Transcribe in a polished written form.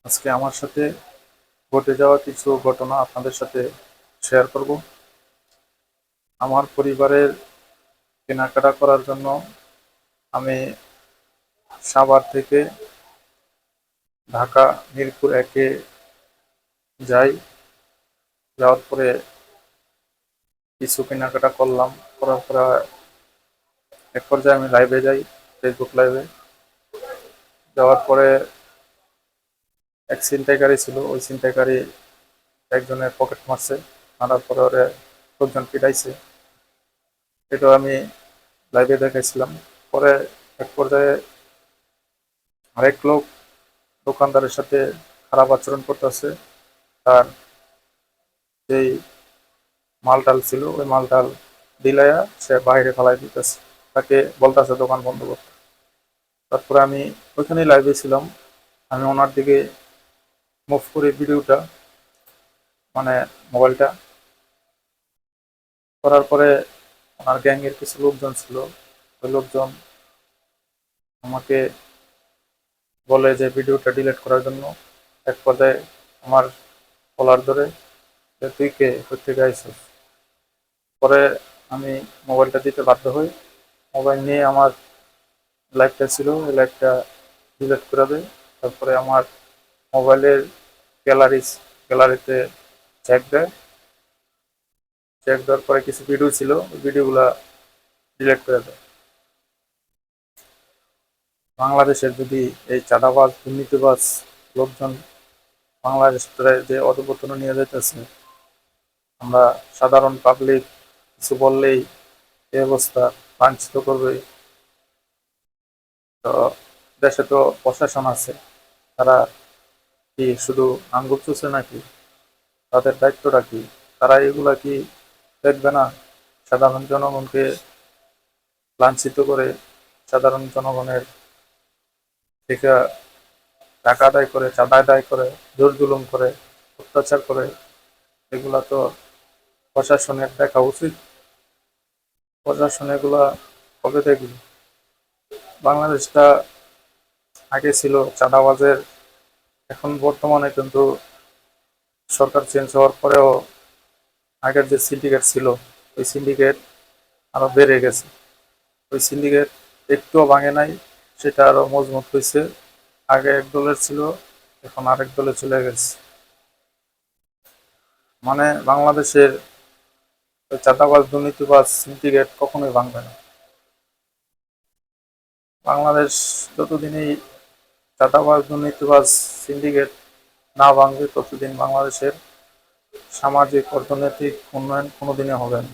আজকে আমার সাথে ঘটে যাওয়া কিছু ঘটনা আপনাদের সাথে শেয়ার করব। আমার পরিবারের কেনাকাটা করার জন্য আমি সাভার থেকে ঢাকা মিরপুর একে যাই। যাওয়ার পরে কিছু কেনাকাটা করলাম। করার পরে এক পর্যায়ে আমি লাইভে যাই, ফেসবুক লাইভে। যাওয়ার পরে এক ছিনতাইকারী ছিল, ওই ছিনতাইকারী একজনের পকেট মারছে। মারার পরে ওরে লোকজন পিটাইছে। এটা আমি লাইভে দেখাইছিলাম। পরে এক পর্যায়ে আরেক লোক দোকানদারের সাথে খারাপ আচরণ করতেছে। তার যেই মালটাল ছিল ওই মালটাল দিলাইয়া সে বাইরে ফেলাই দিতেছে, তাকে বলতেছে দোকান বন্ধ করতে। তারপরে আমি ওইখানেই লাইভে ছিলাম। আমি ওনার দিকে মুভ করে ভিডিওটা, মানে মোবাইলটা করার পরে ওনার গ্যাংয়ের কিছু লোকজন ছিল। ওই লোকজন আমাকে বলে যে ভিডিওটা ডিলিট করার জন্য। এক পর্যায়ে আমার কলার ধরে যে, তুই কে, কোথেকে আইছিস? পরে আমি মোবাইলটা দিতে বাধ্য হই। মোবাইল নিয়ে আমার লাইভটা ছিল, ওই লাইভটা ডিলিট করে দেয়। তারপরে আমার মোবাইলের গ্যালারিতে চেক দেয়। চেক দেওয়ার পরে কিছু ভিডিও ছিল, ওই ভিডিওগুলা ডিলিট করে দেয়। বাংলাদেশের যদি এই চাঁদাবাজ দুর্নীতিবাজ লোকজন বাংলাদেশে যে অধঃপতনে নিয়ে যাইতেছে, আমরা সাধারণ পাবলিক কিছু বললেই এই অবস্থা, লাঞ্ছিত করবে। তো দেশে তো প্রশাসন আছে, তারা কি শুধু আঙ্গুল চুষে নাকি? তাদের দায়িত্বটা কি? তারা এগুলা কি দেখবে না? সাধারণ জনগণকে লাঞ্ছিত করে, সাধারণ জনগণের থেকে টাকা আদায় করে, চাঁদা আদায় করে, জোর জুলুম করে, অত্যাচার করে, এগুলা তো প্রশাসনের দেখা উচিত। প্রশাসন এগুলা কবে দেখবে? বাংলাদেশটা আগে ছিল চাঁদাবাজের, এখন বর্তমানে কিন্তু সরকার চেঞ্জ হওয়ার পরেও আগের যে সিন্ডিকেট ছিল, ওই সিন্ডিকেট আরো বেড়ে গেছে। ওই সিন্ডিকেট একটুও ভাঙে নাই, সেটা আরো মজবুত হয়েছে। আগে এক দলের ছিল, এখন আরেক দলে চলে গেছে। মানে বাংলাদেশের ওই চাঁদাবাজ দুর্নীতিবাজ সিন্ডিকেট কখনোই ভাঙবে না। বাংলাদেশ যতদিনই চাঁদাবাজ দুর্নীতিবাজ সিন্ডিকেট না ভাঙবে, ততদিন বাংলাদেশের সামাজিক অর্থনৈতিক উন্নয়ন কোনোদিনই হবে না।